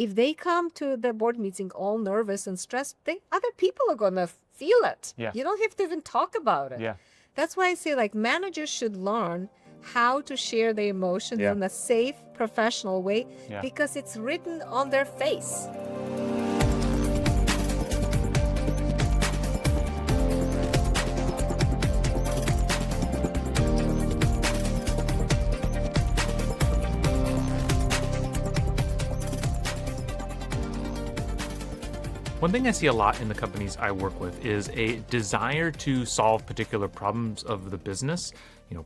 if they come to the board meeting all nervous and stressed, other people are going to feel it. Yeah. You don't have to even talk about it. Yeah. That's why I say like managers should learn how to share their emotions Yeah. in a safe, professional way Yeah. because it's written on their face. One thing I see a lot in the companies I work with is a desire to solve particular problems of the business,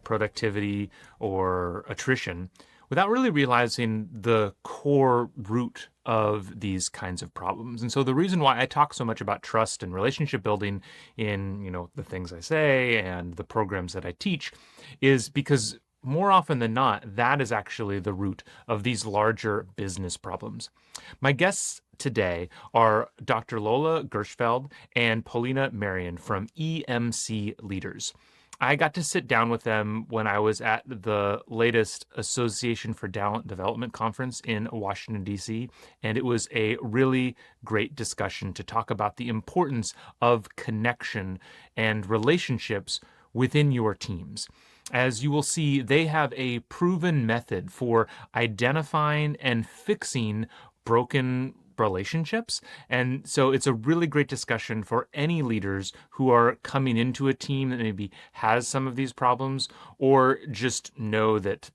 productivity or attrition, without really realizing the core root of these kinds of problems. And so the reason why I talk so much about trust and relationship building in, the things I say and the programs that I teach is because more often than not, that is actually the root of these larger business problems. My guests today are Dr. Lola Gershfeld and Polina Marian from EMC Leaders. I got to sit down with them when I was at the latest Association for Talent Development conference in Washington, D.C., and it was a really great discussion to talk about the importance of connection and relationships within your teams. As you will see, they have a proven method for identifying and fixing broken relationships. And so it's a really great discussion for any leaders who are coming into a team that maybe has some of these problems or just know that,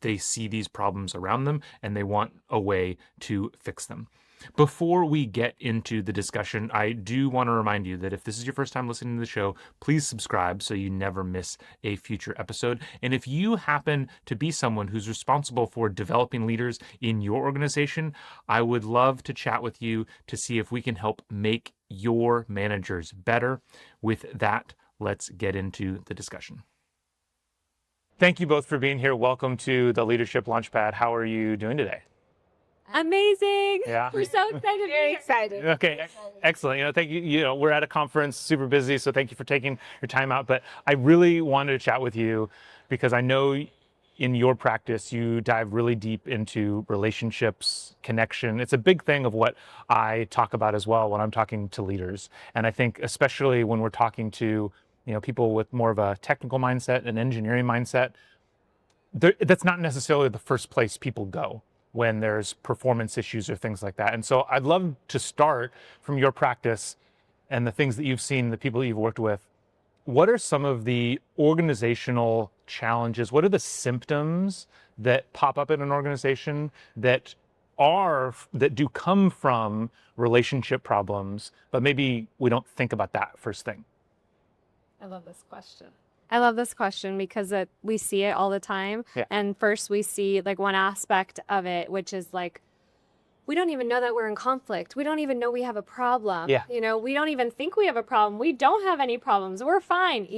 they see these problems around them and they want a way to fix them. Before we get into the discussion, I do want to remind you that if this is your first time listening to the show, please subscribe so you never miss a future episode. And if you happen to be someone who's responsible for developing leaders in your organization, I would love to chat with you to see if we can help make your managers better. With that, let's get into the discussion. Thank you both for being here. Welcome to the Leadership Launchpad. How are you doing today? Amazing. Yeah. We're so excited. Very excited. Okay, excellent. Thank you. We're at a conference, super busy, so thank you for taking your time out. But I really wanted to chat with you because I know in your practice, you dive really deep into relationships, connection. It's a big thing of what I talk about as well when I'm talking to leaders. And I think especially when we're talking to, people with more of a technical mindset, an engineering mindset, that's not necessarily the first place people go when there's performance issues or things like that. And so I'd love to start from your practice and the things that you've seen, the people that you've worked with. What are some of the organizational challenges? What are the symptoms that pop up in an organization that do come from relationship problems, but maybe we don't think about that first thing? I love this question because we see it all the time. Yeah. And first we see like one aspect of it, which is like, we don't even know that we're in conflict. We don't even know we have a problem. Yeah. We don't even think we have a problem. We don't have any problems. We're fine,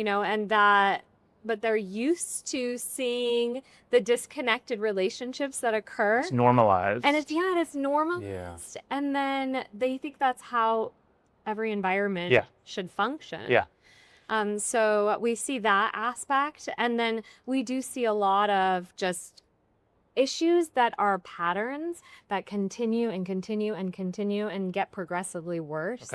but they're used to seeing the disconnected relationships that occur. It's normalized. And it's normalized. Yeah. And then they think that's how every environment should function. Yeah. So we see that aspect, and then we do see a lot of just issues that are patterns that continue and continue and continue and get progressively worse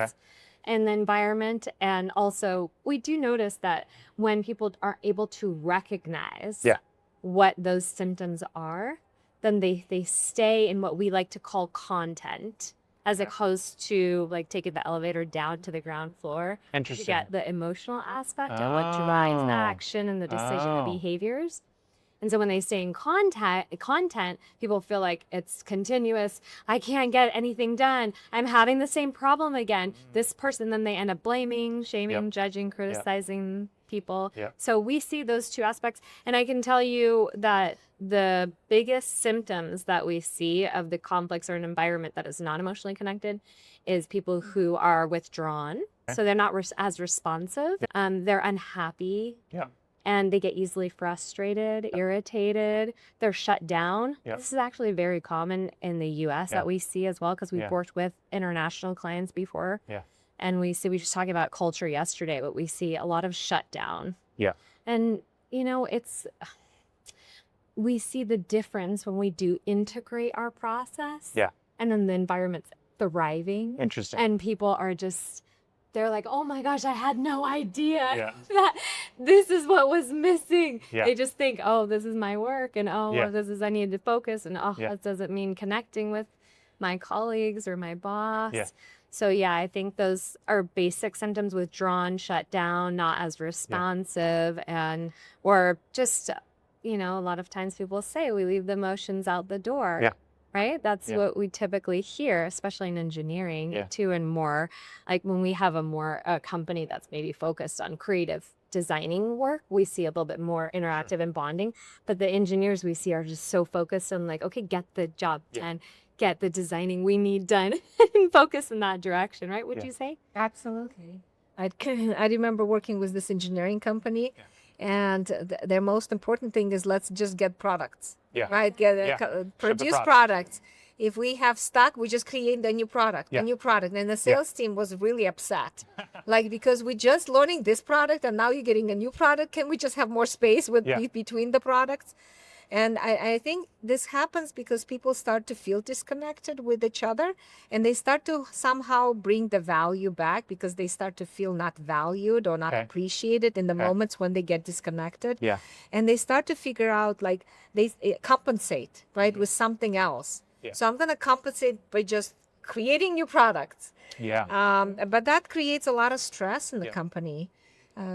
in the environment. And also we do notice that when people are able to recognize what those symptoms are, then they stay in what we like to call content, as opposed to like taking the elevator down to the ground floor. Interesting. To get the emotional aspect of what drives action and the decision of behaviors. And so when they stay in content, people feel like it's continuous. I can't get anything done. I'm having the same problem again. This person, then they end up blaming, shaming, judging, criticizing people. So we see those two aspects. And I can tell you that the biggest symptoms that we see of the conflicts or an environment that is not emotionally connected is people who are withdrawn. So they're not as responsive. They're unhappy. And they get easily frustrated, irritated. They're shut down. This is actually very common in the U.S. that we see as well, because we've worked with international clients before. And we were just talking about culture yesterday, but we see a lot of shutdown. And, we see the difference when we do integrate our process and then the environment's thriving. Interesting. And people are just, they're like, oh my gosh, I had no idea Yeah. that this is what was missing. Yeah. They just think, oh, this is my work, and oh, Yeah. this is, I need to focus, and oh, Yeah. that doesn't mean connecting with my colleagues or my boss. Yeah. So yeah, I think those are basic symptoms: withdrawn, shut down, not as responsive, and or just, a lot of times people say we leave the emotions out the door. Yeah. Right? That's Yeah. what we typically hear, especially in engineering Yeah. too, and more like when we have a company that's maybe focused on creative designing work, we see a little bit more interactive and bonding. But the engineers we see are just so focused on like, okay, get the job done, get the designing we need done, and focus in that direction, right? Would you say? Absolutely. I remember working with this engineering company, and their most important thing is let's just get products. Yeah. Right? Produce product. products. If we have stock, we just create a new product, Yeah. a new product. And the sales team was really upset. Like, because we just learning this product and now you're getting a new product. Can we just have more space between the products? And I think this happens because people start to feel disconnected with each other, and they start to somehow bring the value back because they start to feel not valued or not appreciated in the moments when they get disconnected. Yeah. And they start to figure out, like, they compensate, right, with something else. Yeah. So I'm going to compensate by just creating new products. Yeah. But that creates a lot of stress in the company.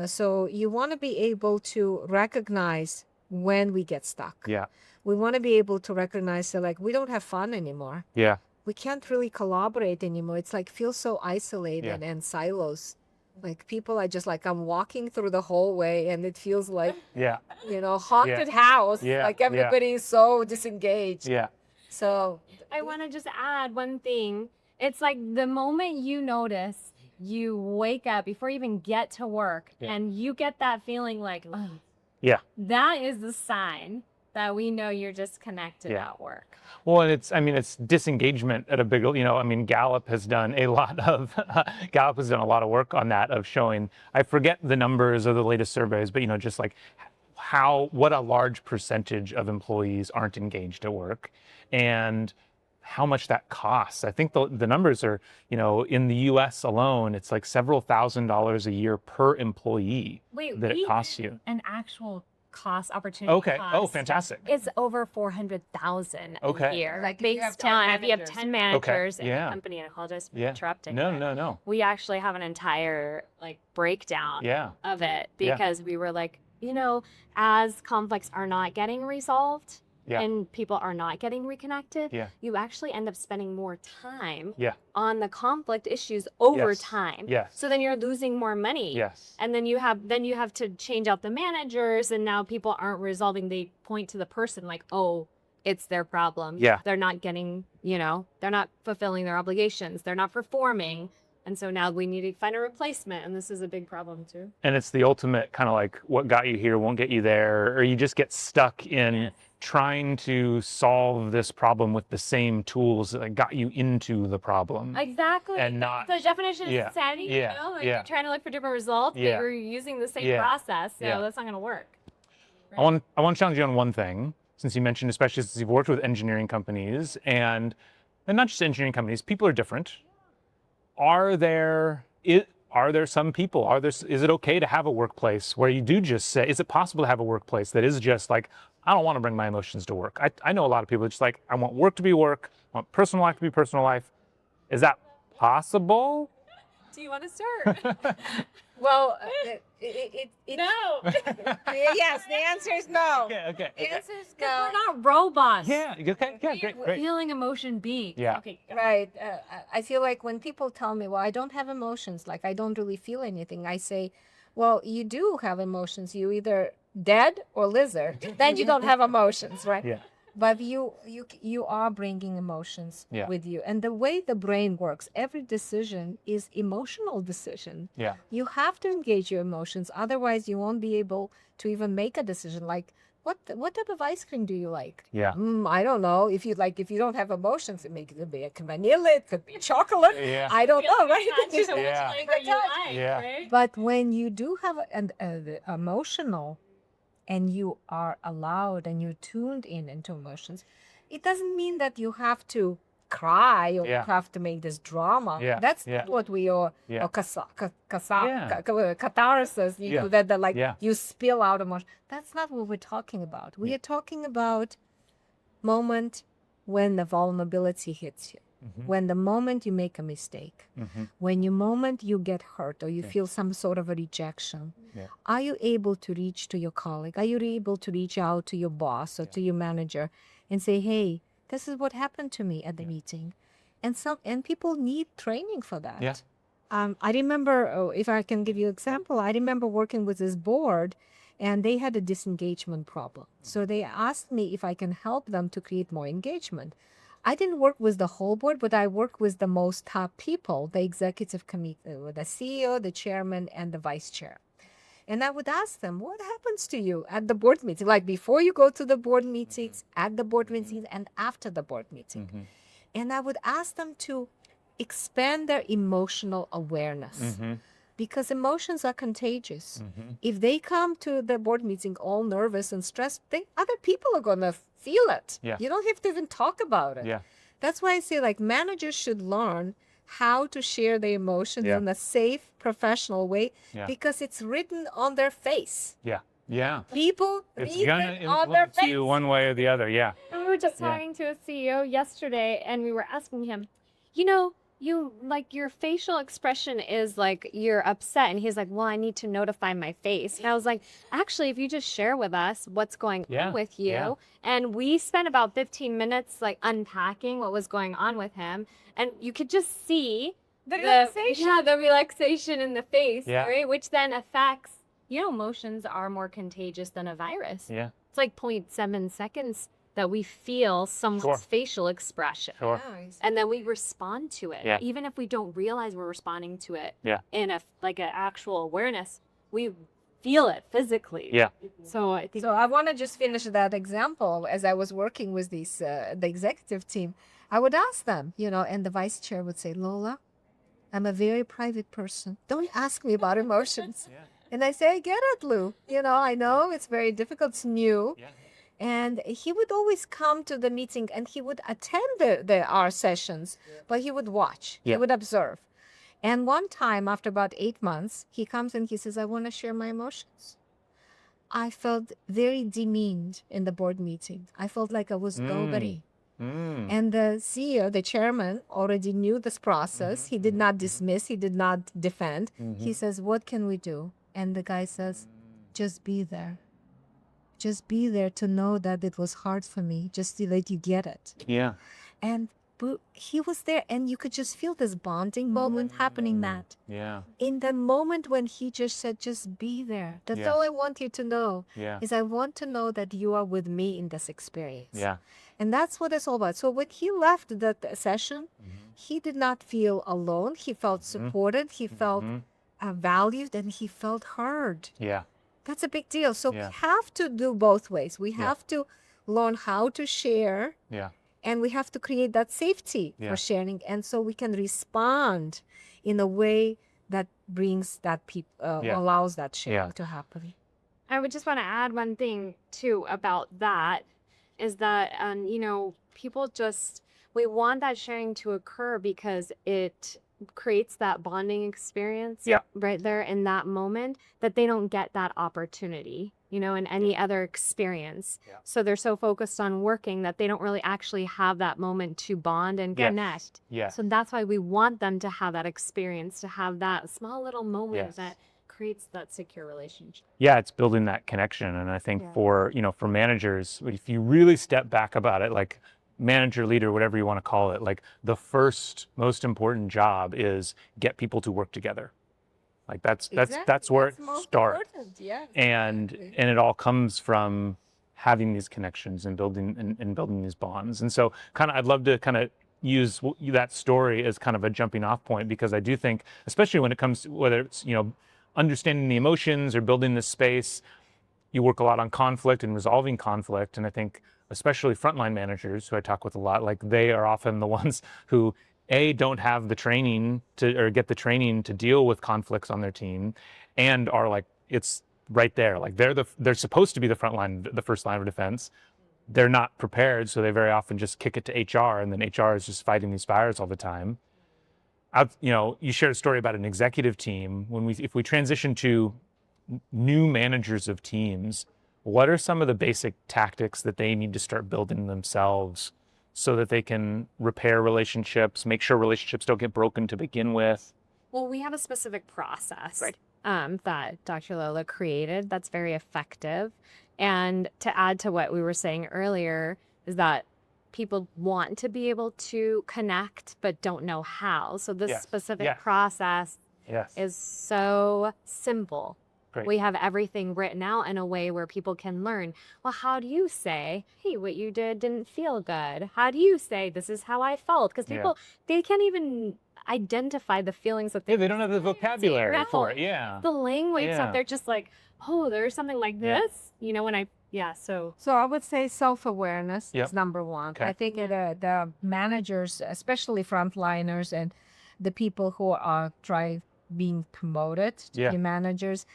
So you want to be able to recognize when we get stuck. Yeah. We want to be able to recognize that, like, we don't have fun anymore. Yeah. We can't really collaborate anymore. It's like feels so isolated and silos. Like people are just like, I'm walking through the hallway and it feels like, Yeah. haunted house. Yeah. Like everybody is so disengaged. Yeah. So I want to just add one thing. It's like the moment you notice, you wake up before you even get to work, and you get that feeling like, oh, that is the sign that we know you're disconnected at work. Well, and it's disengagement at a big, Gallup has done a lot of work on that, of showing, I forget the numbers of the latest surveys, but, just like what a large percentage of employees aren't engaged at work and how much that costs. I think the numbers are, in the US alone, it's like several $1,000s a year per employee that it costs you. An actual cost opportunity. Okay. Cost. Oh, fantastic. It's over $400,000 a year. Like based on if you have 10 managers in a company, and I apologize for interrupting. No. We actually have an entire breakdown of it, because we were like, as conflicts are not getting resolved, and people are not getting reconnected, you actually end up spending more time on the conflict issues over time. Yes. So then you're losing more money. Yes. And then you have to change out the managers, and now people aren't resolving. They point to the person like, oh, it's their problem. Yeah. They're not getting, they're not fulfilling their obligations. They're not performing. And so now we need to find a replacement, and this is a big problem too. And it's the ultimate kind of like, what got you here won't get you there, or you just get stuck in trying to solve this problem with the same tools that got you into the problem. Exactly. And not the definition of insanity, you're trying to look for different results, but you're using the same process, so that's not going to work. Right? I want to challenge you on one thing, since you mentioned, especially since you've worked with engineering companies, and not just engineering companies, people are different. Are there some people, is it okay to have a workplace where you do just say, is it possible to have a workplace that is just like, I don't want to bring my emotions to work? I know a lot of people just like, I want work to be work, I want personal life to be personal life. Is that possible? Do you want to start? Well, No. yes, the answer is no. Okay. The answer is We're no. not robots. Yeah, okay, great. Feeling emotion beings. Yeah. Okay. Right. I feel like when people tell me, well, I don't have emotions, like I don't really feel anything, I say, well, you do have emotions. You either dead or lizard. Then you don't have emotions, right? Yeah. But you are bringing emotions with you. And the way the brain works, every decision is emotional decision. Yeah. You have to engage your emotions. Otherwise, you won't be able to even make a decision. Like, what type of ice cream do you like? Yeah. I don't know. If you don't have emotions, it could be vanilla, it could be chocolate. Yeah. I don't know, right? Yeah. Right? But when you do have an emotional, and you are allowed and you're tuned into emotions, it doesn't mean that you have to cry or Yeah. have to make this drama. Yeah. That's Yeah. not what we are. Yeah. Or Yeah. catharsis. You Yeah. know, that like Yeah. you spill out emotion. That's not what we're talking about. We are talking about moment when the vulnerability hits you. When the moment you make a mistake, when you moment you get hurt or you feel some sort of a rejection, are you able to reach to your colleague? Are you able to reach out to your boss or to your manager and say, hey, this is what happened to me at the meeting? And people need training for that. Yeah. I remember, if I can give you an example, I remember working with this board and they had a disengagement problem. So they asked me if I can help them to create more engagement. I didn't work with the whole board, but I worked with the most top people, the executive committee, the CEO, the chairman, and the vice chair. And I would ask them, what happens to you at the board meeting? Like before you go to the board meetings, at the board meetings, and after the board meeting. And I would ask them to expand their emotional awareness. Because emotions are contagious. If they come to the board meeting all nervous and stressed, other people are going to feel it. Yeah. You don't have to even talk about it. Yeah. That's why I say like managers should learn how to share their emotions Yeah. in a safe, professional way Yeah. because it's written on their face. Yeah. Yeah. People It's read gonna it on their influence face. you one way or the other. Yeah. We were just Yeah. talking to a CEO yesterday and we were asking him, you know, your facial expression is like you're upset. And he's like, well, I need to notify my face. And I was like, actually, if you just share with us what's going Yeah, on with you. yeah. And we spent about 15 minutes like unpacking what was going on with him. And you could just see The relaxation. the relaxation in the face, Yeah. right? Which then affects, emotions are more contagious than a virus. Yeah. It's like 0.7 seconds that we feel someone's Sure. facial expression. Sure. Nice. And then we respond to it. Yeah. Even if we don't realize we're responding to it Yeah. in an actual awareness, we feel it physically. Yeah. So I think So I want to just finish that example. As I was working with these the executive team, I would ask them, and the vice chair would say, Lola, I'm a very private person. Don't ask me about emotions. Yeah. And I say, I get it, Lou. I know it's very difficult. It's new. Yeah. And he would always come to the meeting and he would attend our sessions, but he would watch. Yeah. He would observe. And one time, after about 8 months, he comes and he says, I want to share my emotions. I felt very demeaned in the board meeting. I felt like I was nobody. And the CEO, the chairman, already knew this process. He did not dismiss. He did not defend. He says, what can we do? And the guy says, just be there. Just be there to know that it was hard for me, just to let you get it. Yeah. And he was there, and you could just feel this bonding moment happening, Matt. Yeah. In the moment when he just said, just be there. That's Yeah. all I want you to know. Yeah. Is I want to know that you are with me in this experience. Yeah. And that's what it's all about. So when he left that session, he did not feel alone. He felt supported. He felt valued, and he felt heard. Yeah. That's a big deal. So Yeah. we have to do both ways. We have to learn how to share, Yeah. and we have to create that safety Yeah. for sharing. And so we can respond in a way that brings that Yeah. allows that sharing Yeah. to happen. I would just want to add one thing too about that is that, people we want that sharing to occur because it creates that bonding experience Yeah. right there in that moment that they don't get that opportunity, in any other experience. Yeah. So they're so focused on working that they don't really actually have that moment to bond and Yes. connect. Yeah. So that's why we want them to have that experience, to have that small little moment Yes. that creates that secure relationship. Yeah, it's building that connection. And I think Yeah. for managers, if you really step back about it, like manager, leader, whatever you want to call it, like the first most important job is get people to work together. Like that's where it starts. Yeah. And it all comes from having these connections and building these bonds. And so I'd love to kind of use that story as kind of a jumping off point, because I do think, especially when it comes to whether it's, understanding the emotions or building this space, you work a lot on conflict and resolving conflict. And I think especially frontline managers who I talk with a lot, like they are often the ones who don't have the training or get the training to deal with conflicts on their team, and are like, it's right there. Like they're supposed to be the first line of defense, they're not prepared, so they very often just kick it to HR, and then HR is just fighting these fires all the time. You shared a story about an executive team. If we transition to new managers of teams, what are some of the basic tactics that they need to start building themselves so that they can repair relationships, make sure relationships don't get broken to begin with? Well, we have a specific process that Dr. Lola created that's very effective. And to add to what we were saying earlier is that people want to be able to connect but don't know how. So this specific process is so simple. Great. We have everything written out in a way where people can learn, well, how do you say, hey, what you did didn't feel good? How do you say, this is how I felt? Because people, they can't even identify the feelings that they don't have the vocabulary for it. The language that they're just like, oh, there's something like this, so I would say self-awareness is number one. Okay. I think the managers, especially frontliners and the people who are being promoted to be managers,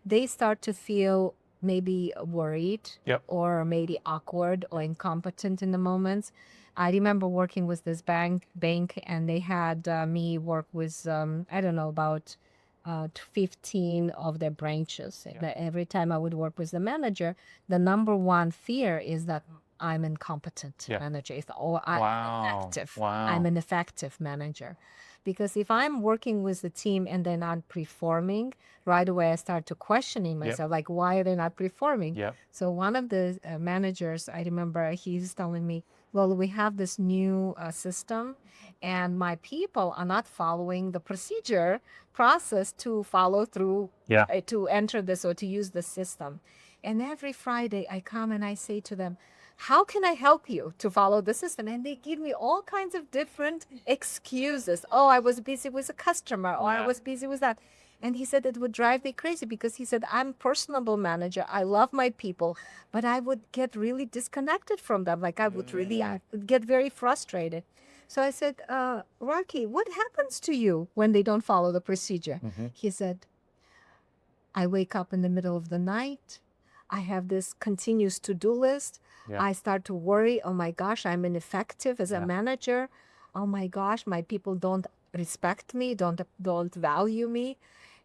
they start to feel maybe worried or maybe awkward or incompetent in the moments. I remember working with this bank and they had me work with, I don't know, about 15 of their branches. Every time I would work with the manager, the number one fear is that I'm incompetent manager, or I'm ineffective. I'm an effective manager. Because if I'm working with the team and they're not performing, right away I start to questioning myself, like, why are they not performing? So one of the managers, I remember he's telling me, well, we have this new system and my people are not following the process to follow through, to enter this or to use the system. And every Friday I come and I say to them, how can I help you to follow the system? And they give me all kinds of different excuses. Oh, I was busy with a customer, or I was busy with that. And he said it would drive me crazy because he said, I'm a personable manager. I love my people, but I would get really disconnected from them. Like I would really get very frustrated. So I said, Rocky, what happens to you when they don't follow the procedure? He said, I wake up in the middle of the night. I have this continuous to-do list. I start to worry, oh my gosh, I'm ineffective as a manager. Oh my gosh, my people don't respect me, don't value me.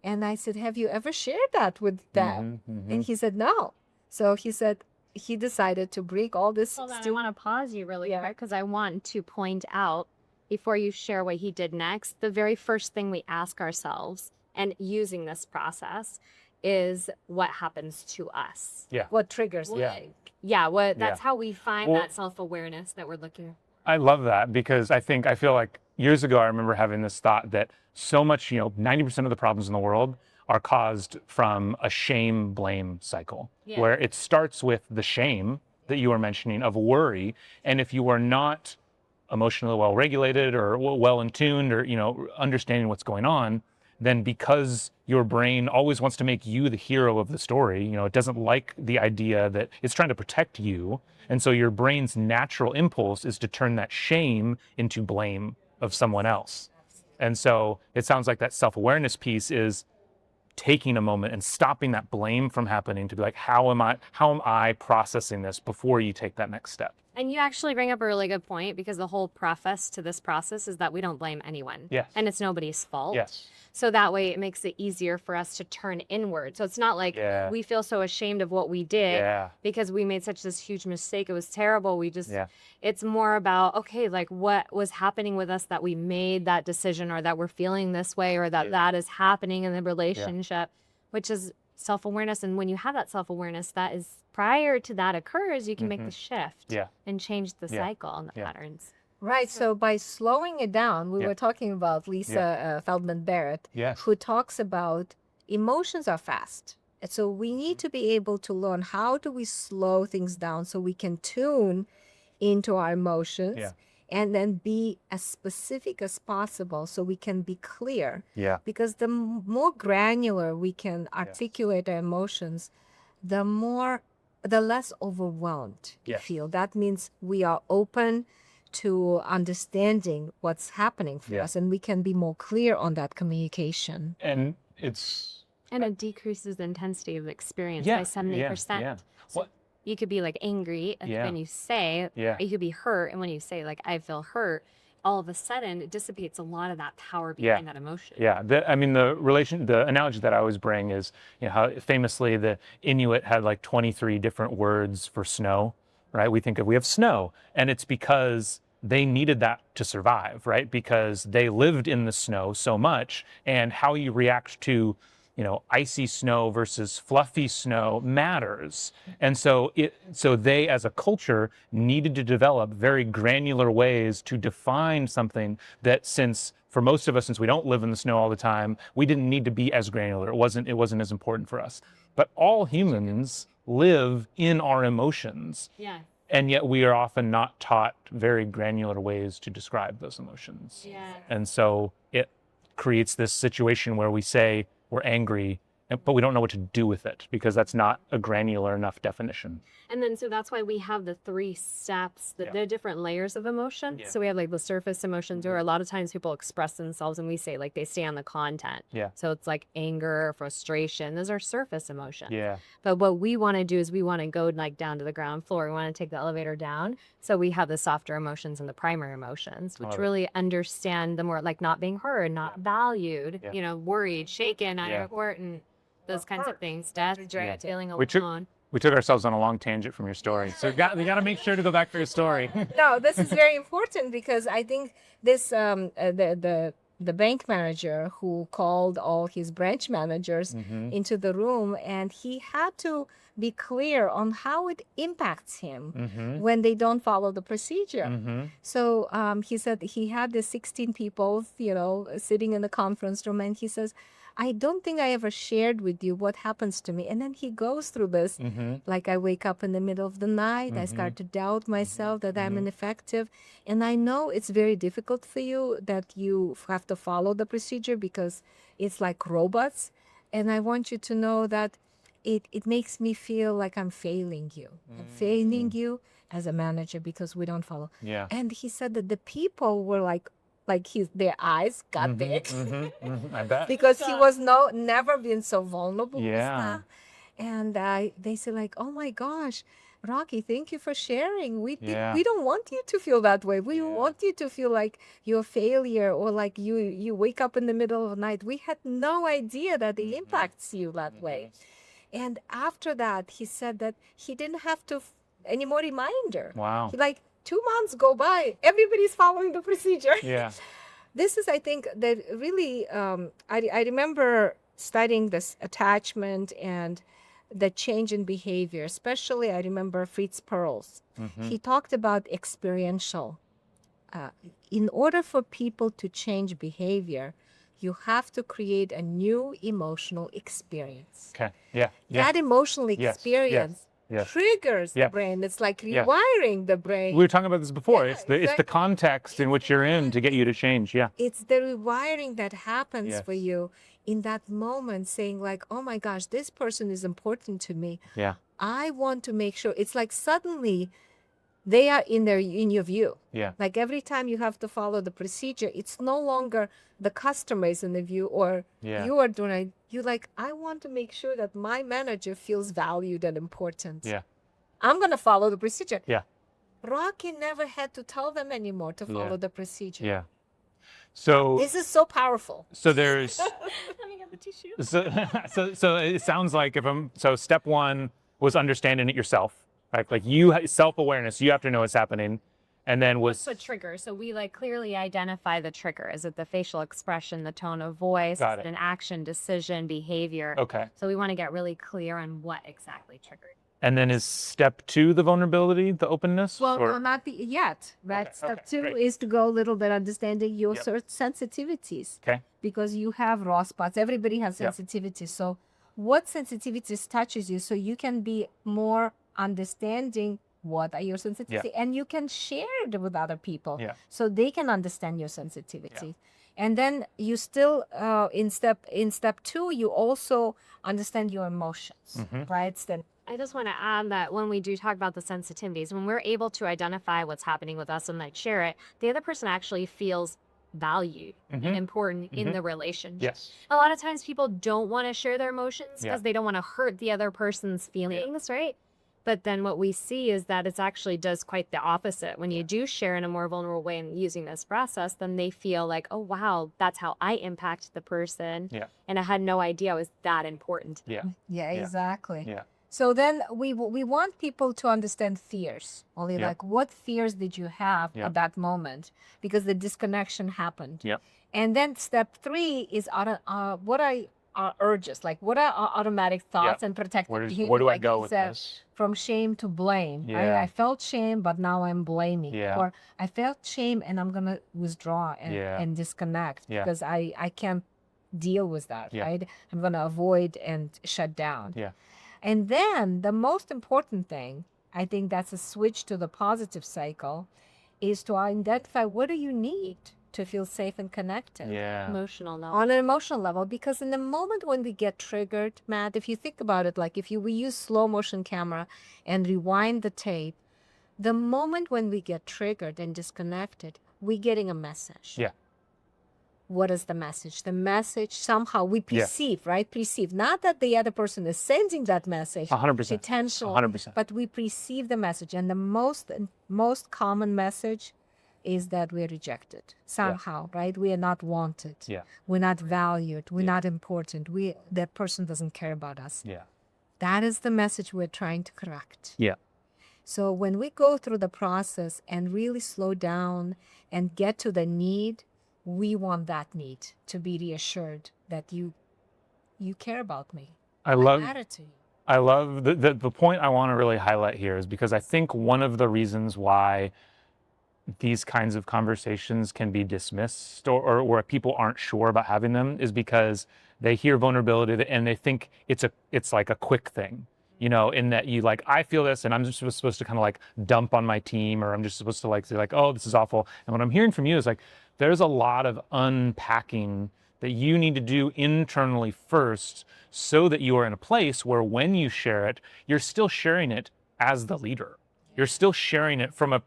And I said, have you ever shared that with them? And he said, no. So he said he decided to bring all this. Hold on, I want to pause you really quick because I want to point out, before you share what he did next, the very first thing we ask ourselves, and using this process, is what happens to us. What triggers That's how we find that self-awareness that we're looking. I love that because I feel like years ago I remember having this thought that so much, 90% of the problems in the world are caused from a shame blame cycle, where it starts with the shame that you were mentioning of worry, and if you are not emotionally well regulated or well in tuned or understanding what's going on, then because your brain always wants to make you the hero of the story, it doesn't like the idea that it's trying to protect you. And so your brain's natural impulse is to turn that shame into blame of someone else. And so it sounds like that self-awareness piece is taking a moment and stopping that blame from happening to be like, how am I processing this before you take that next step? And you actually bring up a really good point because the whole preface to this process is that we don't blame anyone. And it's nobody's fault. So that way it makes it easier for us to turn inward. So it's not like we feel so ashamed of what we did because we made such this huge mistake. It was terrible. We just, it's more about, okay, like what was happening with us that we made that decision or that we're feeling this way or that that is happening in the relationship, which is self-awareness. And when you have that self-awareness, that is prior to that occurs, you can make the shift and change the cycle and the patterns. Right. So by slowing it down, we were talking about Lisa Feldman Barrett, who talks about emotions are fast. And so we need to be able to learn how do we slow things down so we can tune into our emotions and then be as specific as possible so we can be clear. Because the more granular we can articulate our emotions, the less overwhelmed we feel. That means we are open to understanding what's happening for us, and we can be more clear on that communication. And it decreases the intensity of the experience by 70%. you could be like angry and Yeah. when you say, Yeah. you could be hurt. And when you say like, I feel hurt, all of a sudden it dissipates a lot of that power Yeah. behind that emotion. Yeah, I mean, the analogy that I always bring is, how famously the Inuit had like 23 different words for snow, right? We have snow, and it's because they needed that to survive, right? Because they lived in the snow so much, and how you react to, icy snow versus fluffy snow matters. And so they as a culture needed to develop very granular ways to define something that, since for most of us, since we don't live in the snow all the time, we didn't need to be as granular. It wasn't as important for us. But all humans live in our emotions. Yeah. And yet we are often not taught very granular ways to describe those emotions. Yeah. And so it creates this situation where we say we're angry, but we don't know what to do with it because that's not a granular enough definition. And then, so that's why we have the 3 steps, the different layers of emotion. Yeah. So we have like the surface emotions, or a lot of times people express themselves and we say like they stay on the content. Yeah. So it's like anger, frustration, those are surface emotions. Yeah. But what we want to do is we want to go like down to the ground floor. We want to take the elevator down. So we have the softer emotions and the primary emotions, which really understand the more like not being heard, not valued, worried, shaken, unimportant, those kinds of things. Death, dread, feeling alone. We took ourselves on a long tangent from your story. So we got to make sure to go back for your story. No, this is very important because I think this the bank manager who called all his branch managers into the room, and he had to be clear on how it impacts him when they don't follow the procedure. So he said he had the 16 people, sitting in the conference room, and he says, I don't think I ever shared with you what happens to me. And then he goes through this, like I wake up in the middle of the night, I start to doubt myself that I'm ineffective. And I know it's very difficult for you that you have to follow the procedure because it's like robots. And I want you to know that it makes me feel like I'm failing you. I'm failing you as a manager because we don't follow. Yeah. And he said that the people were like their eyes got big I bet. because he was never been so vulnerable. Yeah. And they say like, oh my gosh, Rocky, thank you for sharing. We don't want you to feel that way. We want you to feel like you're a failure or like you wake up in the middle of the night. We had no idea that it impacts you that way. And after that, he said that he didn't have to any more reminder. Wow. Like 2 months go by, everybody's following the procedure. Yeah. This is, I think, that really, I remember studying this attachment and the change in behavior, especially I remember Fritz Perls. He talked about experiential. In order for people to change behavior, you have to create a new emotional experience. Okay. Yeah. That emotional experience triggers the brain. It's like rewiring the brain. We were talking about this before. Yeah, It's the context in which you're in to get you to change. Yeah. It's the rewiring that happens for you in that moment, saying like, oh my gosh, this person is important to me. Yeah. I want to make sure. It's like suddenly they are in your view. Yeah. Like every time you have to follow the procedure, it's no longer the customer is in the view or you are doing it. You like, I want to make sure that my manager feels valued and important. Yeah. I'm going to follow the procedure. Yeah. Rocky never had to tell them anymore to follow the procedure. Yeah. So this is so powerful. So there's Let me get the tissue. so it sounds like step 1 was understanding it yourself, right? Like self-awareness, you have to know what's happening. And then What's the trigger? So we like clearly identify the trigger. Is it the facial expression, the tone of voice, Got it. an action, decision, behavior? Okay. So we want to get really clear on what exactly triggered. And then is step 2 the vulnerability, the openness? Well, or? no, not yet. But Okay, step okay, 2 great. is to go a little bit understanding your sensitivities. Okay. Because you have raw spots. Everybody has sensitivities. So what sensitivities touches you so you can be more understanding what are your sensitivity and you can share it with other people so they can understand your sensitivity. And then you still in step 2 you also understand your emotions, right? Then I just want to add that when we do talk about the sensitivities, when we're able to identify what's happening with us and like share it, the other person actually feels valued and important in the relationship. Yes. A lot of times people don't want to share their emotions because they don't want to hurt the other person's feelings, right? But then what we see is that it actually does quite the opposite. When you do share in a more vulnerable way and using this process, then they feel like, oh, wow, that's how I impact the person. Yeah. And I had no idea it was that important. Yeah. Yeah, exactly. Yeah. So then we want people to understand fears. Only Yeah. like, what fears did you have Yeah. at that moment? Because the disconnection happened. Yeah. And then step 3 is what are urges, like what are our automatic thoughts and protective behavior. Where do I like go you with said, this? From shame to blame. Yeah. I felt shame, but now I'm blaming. Yeah. Or I felt shame and I'm gonna withdraw and disconnect because I can't deal with that. Right? I'm gonna avoid and shut down. Yeah. And then the most important thing, I think that's a switch to the positive cycle, is to identify what do you need to feel safe and connected. Yeah. Emotional level. On an emotional level, because in the moment when we get triggered, Matt, if you think about it, like if we use slow motion camera and rewind the tape, the moment when we get triggered and disconnected, we're getting a message. Yeah. What is the message? The message somehow we perceive, right? Perceive. Not that the other person is sending that message. 100%. Intentional. 100%. But we perceive the message. And the most common message is that we're rejected somehow, right? We are not wanted. Yeah. We're not valued. We're not important. That person doesn't care about us. Yeah. That is the message we're trying to correct. Yeah. So when we go through the process and really slow down and get to the need, we want that need to be reassured that you care about me. I love the point I want to really highlight here is because I think one of the reasons why these kinds of conversations can be dismissed or where people aren't sure about having them is because they hear vulnerability and they think it's like a quick thing, in that you like, I feel this and I'm just supposed to kind of like dump on my team, or I'm just supposed to like say like, oh, this is awful. And what I'm hearing from you is like, there's a lot of unpacking that you need to do internally first so that you are in a place where when you share it, you're still sharing it as the leader. You're still sharing it from a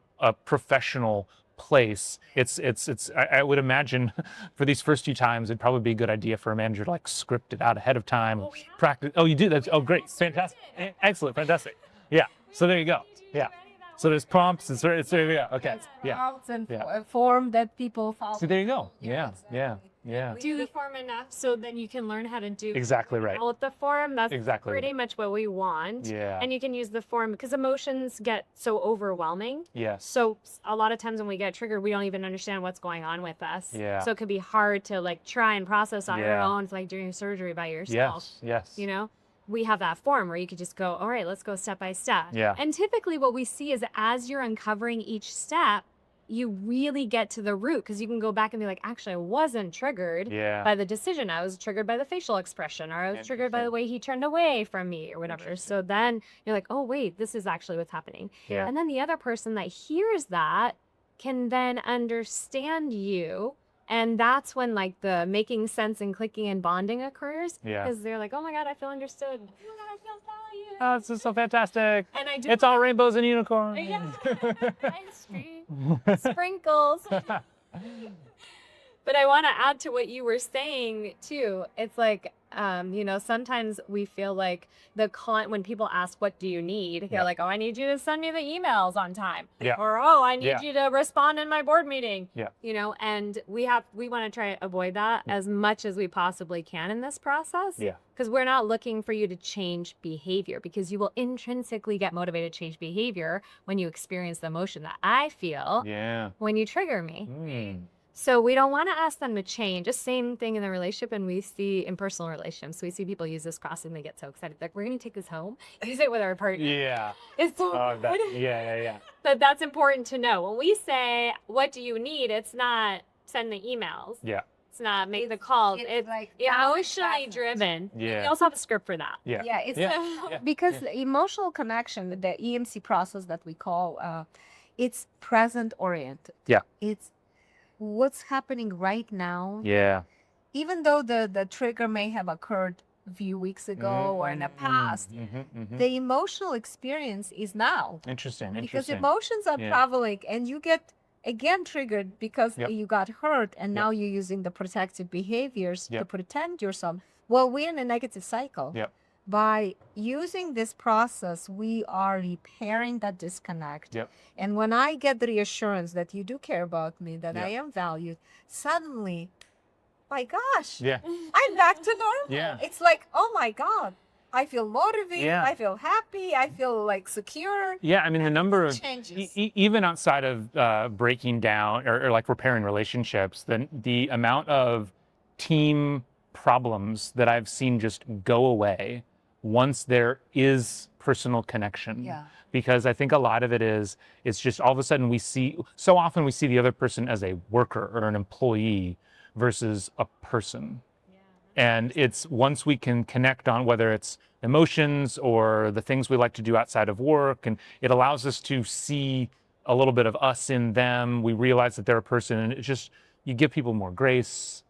professional place. I would imagine for these first few times, it'd probably be a good idea for a manager to like script it out ahead of time, practice. Oh, you do? That's great, fantastic, excellent, fantastic. Yeah. So there you go. Yeah. So there's prompts and there you go. Okay. Yeah. Prompts and a form that people follow. So there you go. Yeah. Do the form enough so then you can learn how to do exactly right. with the form. That's exactly pretty much what we want. Yeah. And you can use the form because emotions get so overwhelming. Yes. So a lot of times when we get triggered, we don't even understand what's going on with us. Yeah. So it could be hard to like try and process on your own, like doing surgery by yourself. Yes. We have that form where you could just go, all right, let's go step by step. Yeah. And typically what we see is as you're uncovering each step, you really get to the root because you can go back and be like, actually, I wasn't triggered by the decision. I was triggered by the facial expression, or I was triggered by the way he turned away from me or whatever. So then you're like, oh, wait, this is actually what's happening. Yeah. And then the other person that hears that can then understand you. And that's when like the making sense and clicking and bonding occurs. Yeah. Because they're like, oh my God, I feel understood. Oh my God, I feel valued. Oh, this is so fantastic. And I do. It's all rainbows and unicorns. Yeah. Ice cream. Sprinkles. But I want to add to what you were saying too. It's like, sometimes we feel like when people ask, what do you need? They're like, oh, I need you to send me the emails on time. Yeah. Or, oh, I need you to respond in my board meeting. Yeah. And we want to try to avoid that as much as we possibly can in this process. Yeah. Because we're not looking for you to change behavior, because you will intrinsically get motivated to change behavior when you experience the emotion that I feel when you trigger me. So we don't want to ask them to change. Just same thing in the relationship, and we see in personal relationships. We see people use this cross and they get so excited. Like, we're going to take this home, use it with our partner. Yeah. It's so good. Yeah. But that's important to know. When we say, what do you need? It's not send the emails. Yeah. It's not make the calls. It's like emotionally driven. Yeah. We also have a script for that. Yeah. Yeah, it's because the emotional connection, the EMC process that we call, it's present oriented. Yeah. It's what's happening right now. Yeah. Even though the trigger may have occurred a few weeks ago or in the past, the emotional experience is now. Interesting. Because emotions are traveling and you get again triggered because you got hurt and now you're using the protective behaviors to protect yourself. Well, we're in a negative cycle. Yep. by using this process, we are repairing that disconnect. Yep. And when I get the reassurance that you do care about me, that I Yep. am valued, suddenly, my gosh, Yeah. I'm back to normal. Yeah. It's like, oh my God, I feel motivated, Yeah. I feel happy, I feel like secure. Yeah, I mean, the number of, changes. even outside of breaking down or like repairing relationships, the amount of team problems that I've seen just go away once there is personal connection. Yeah. Because I think a lot of it is, it's just all of a sudden so often we see the other person as a worker or an employee versus a person. And it's once we can connect on whether it's emotions or the things we like to do outside of work, and it allows us to see a little bit of us in them. We realize that they're a person, and it just, you give people more grace.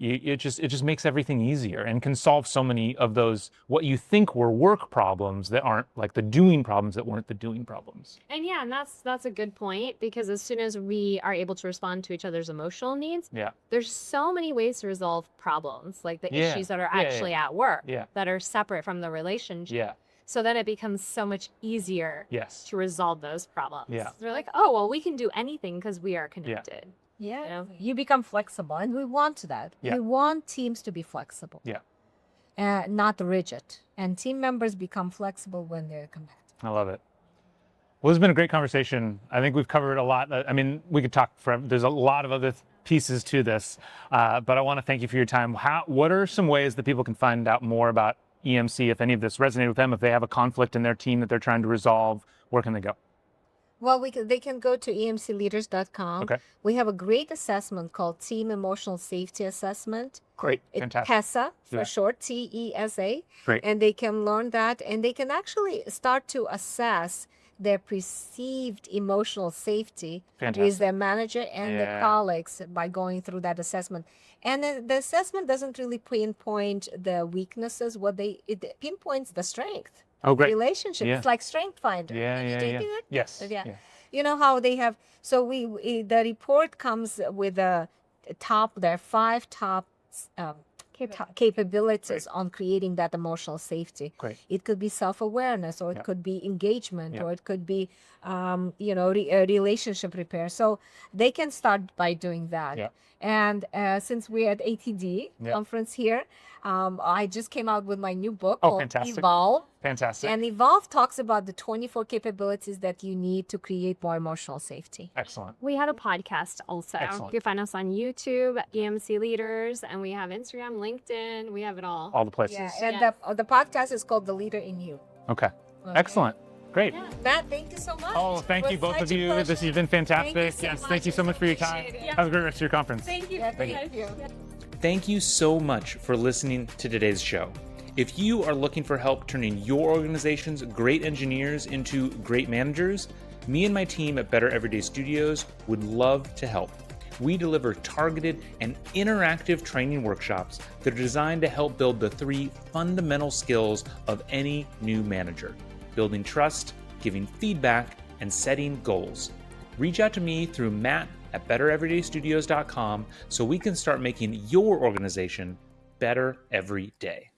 It just makes everything easier and can solve so many of those, what you think were work problems that aren't like the doing problems that weren't the doing problems. And yeah, and that's a good point, because as soon as we are able to respond to each other's emotional needs, Yeah. there's so many ways to resolve problems, like the Yeah. issues that are Yeah, actually at work, Yeah. that are separate from the relationship. Yeah. So then it becomes so much easier Yes. to resolve those problems. Yeah. They're like, oh, well, we can do anything because we are connected. Yeah. Yeah. You become flexible, and we want that. Yeah. We want teams to be flexible. Yeah. Not rigid. And team members become flexible when they're connected. I love it. Well, it's been a great conversation. I think we've covered a lot. I mean, we could talk forever. There's a lot of other pieces to this, but I want to thank you for your time. What are some ways that people can find out more about EMC, if any of this resonated with them, if they have a conflict in their team that they're trying to resolve? Where can they go? Well, they can go to emcleaders.com. Okay. We have a great assessment called Team Emotional Safety Assessment. Great. It's Fantastic. TESA for Yeah. short, TESA. Great. And they can learn that, and they can actually start to assess their perceived emotional safety Fantastic. with their manager and their Yeah. colleagues by going through that assessment. And the assessment doesn't really pinpoint the weaknesses. It pinpoints the strength. Oh, great. Relationship. Yeah. It's like Strength Finder. Yeah, Have you yeah, taken yeah. it? Yes. Yeah. Yeah. You know how they have, so the report comes with there are 5 top capabilities on creating that emotional safety. Great. It could be self-awareness, or it Yeah. could be engagement, Yeah. or it could be, relationship repair. So they can start by doing that. Yeah. And since we're at ATD Yeah. conference here, I just came out with my new book Oh, called fantastic. Evolve. Fantastic. And Evolve talks about the 24 capabilities that you need to create more emotional safety. Excellent. We had a podcast also. Excellent. You can find us on YouTube, EMC Leaders, and we have Instagram, LinkedIn. We have it all. All the places. And Yeah. the podcast is called The Leader in You. Okay. Excellent. Great. Matt, thank you so much. Oh, thank It you, was both such of a you. pleasure. This has been fantastic. Thank you so Yes, much. thank you so much for your time. Appreciate it. Have a great rest of your conference. Thank you. Yeah, thank you. Thank you so much for listening to today's show. If you are looking for help turning your organization's great engineers into great managers, me and my team at Better Everyday Studios would love to help. We deliver targeted and interactive training workshops that are designed to help build the 3 fundamental skills of any new manager: building trust, giving feedback, and setting goals. Reach out to me through matt@bettereverydaystudios.com so we can start making your organization better every day.